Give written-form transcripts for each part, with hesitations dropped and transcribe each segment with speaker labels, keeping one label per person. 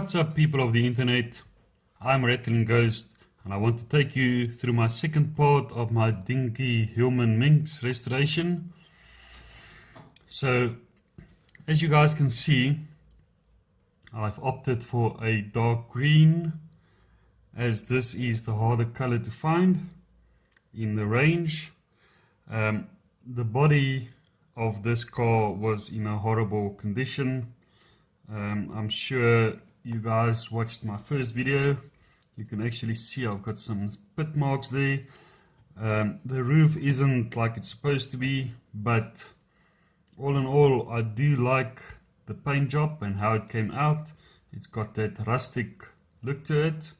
Speaker 1: What's up, people of the internet? I'm Rattling Ghost, and I want to take you through my second part of my Dinky Hillman Minx restoration. So, as you guys can see, I've opted for a dark green, as this is the harder color to find in the range. The body of this car was in a horrible condition. I'm sure you guys watched my first video. You can actually see I've got some pit marks there. The roof isn't like it's supposed to be, but all in all, I do like the paint job and how it came out. It's got that rustic look to it,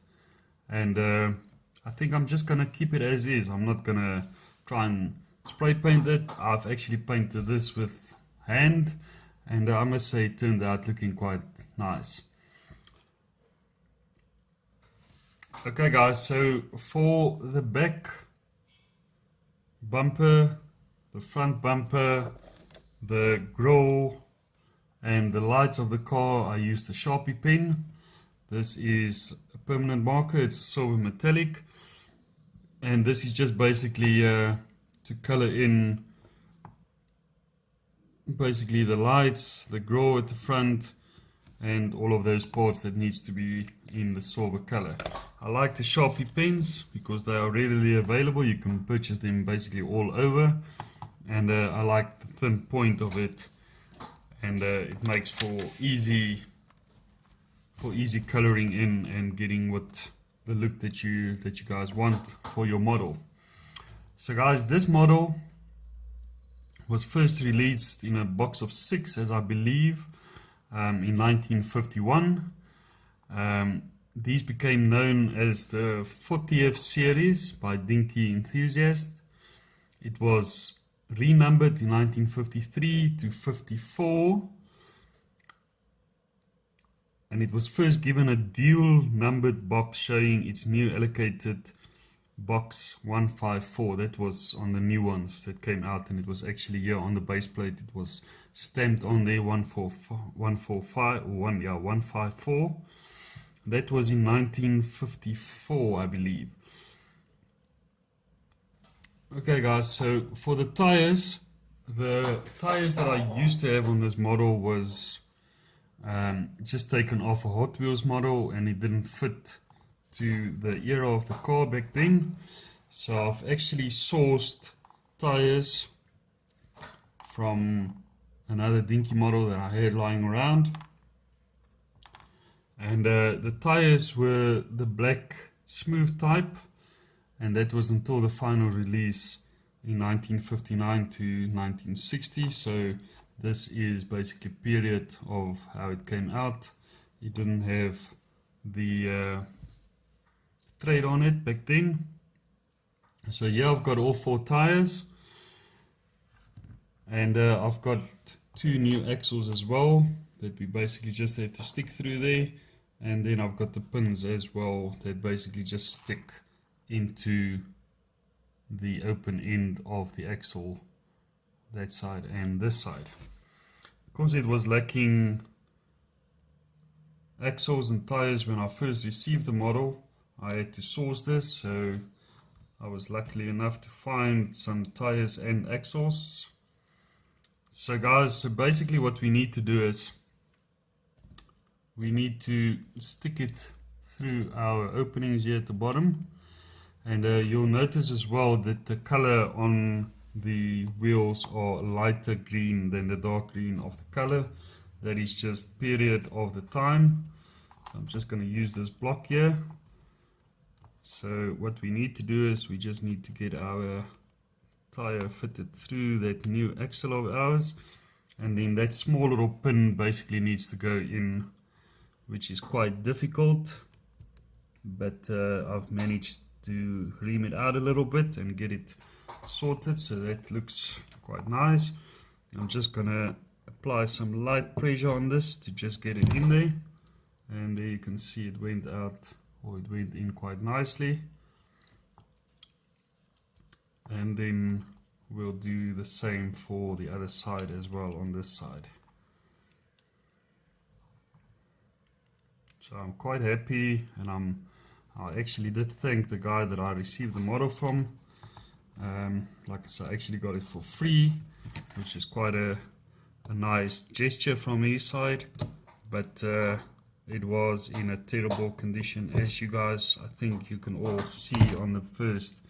Speaker 1: and I think I'm just gonna keep it as is. I'm not gonna try and spray paint it. I've actually painted this with hand, and I must say it turned out looking quite nice. Okay guys, so for the back bumper, the front bumper, the grille and the lights of the car, I used a Sharpie pen. This is a permanent marker, it's a silver metallic, and this is just basically to color in basically the lights, the grille at the front, and all of those parts that needs to be in the silver color. I like the Sharpie pens because they are readily available. You can purchase them basically all over, and I like the thin point of it, and it makes for easy coloring in and getting what the look that you guys want for your model. So guys, this model was first released in a box of 6, as I believe, in 1951. These became known as the 40th series by Dinky Enthusiast. It was renumbered in 1953 to 54, and it was first given a dual numbered box showing its new allocated box 154. That was on the new ones that came out, and it was actually here on the base plate. It was stamped on there 154. That was in 1954, I believe. Okay guys, so for the tires that I used to have on this model was just taken off a Hot Wheels model, and it didn't fit to the era of the car back then. So I've actually sourced tires from another Dinky model that I had lying around, and the tires were the black smooth type, and that was until the final release in 1959 to 1960. So this is basically a period of how it came out. It didn't have the trade on it back then. So yeah, I've got all 4 tires, and I've got 2 new axles as well that we basically just have to stick through there, and then I've got the pins as well that basically just stick into the open end of the axle, that side and this side. Because it was lacking axles and tires when I first received the model, I had to source this, so I was lucky enough to find some tires and axles. So guys, so basically what we need to do is we need to stick it through our openings here at the bottom, and you'll notice as well that the color on the wheels are lighter green than the dark green of the color. That is just period of the time. I'm just going to use this block here. So what we need to do is we just need to get our tire fitted through that new axle of ours, and then that small little pin basically needs to go in, which is quite difficult, but I've managed to ream it out a little bit and get it sorted, so that looks quite nice. I'm just gonna apply some light pressure on this to just get it in there, and there you can see it went out, or it went in quite nicely. And then we'll do the same for the other side as well on this side. So I'm quite happy, and I actually did thank the guy that I received the model from. Like I said, I actually got it for free, which is quite a nice gesture from his side, but it was in a terrible condition, as you guys, I think you can all see on the first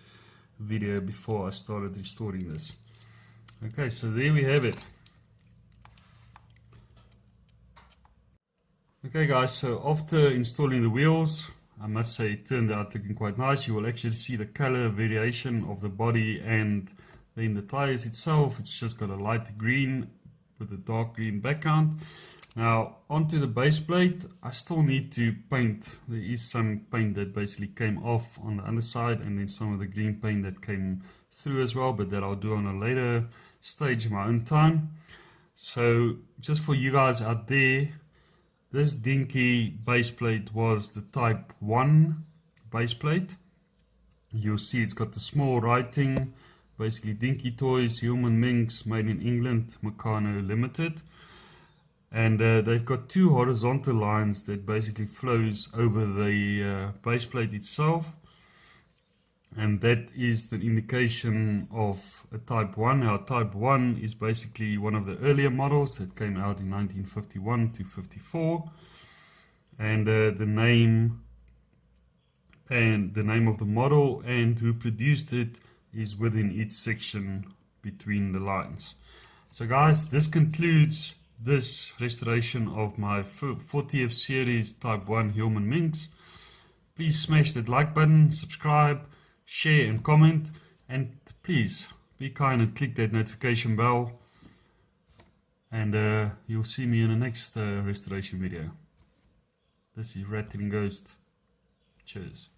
Speaker 1: video before I started restoring this. Okay, so there we have it. Okay guys, so after installing the wheels, I must say it turned out looking quite nice. You will actually see the color variation of the body, and then the tires itself, it's just got a light green with a dark green background. Now onto the base plate, I still need to paint. There is some paint that basically came off on the underside, and then some of the green paint that came through as well, but that I'll do on a later stage in my own time. So just for you guys out there, this Dinky base plate was the Type 1 base plate. You'll see it's got the small writing, basically Dinky Toys, Hillman Minx, made in England, Meccano Limited. And they've got two horizontal lines that basically flows over the base plate itself. And that is the indication of a Type 1. Now, Type 1 is basically one of the earlier models that came out in 1951 to 54. And the name of the model and who produced it is within each section between the lines. So guys, this concludes this restoration of my 40th series Type 1 Hillman Minx. Please smash that like button, subscribe, share and comment, and please be kind and click that notification bell, and you'll see me in the next restoration video. This is Rattling Ghost. Cheers.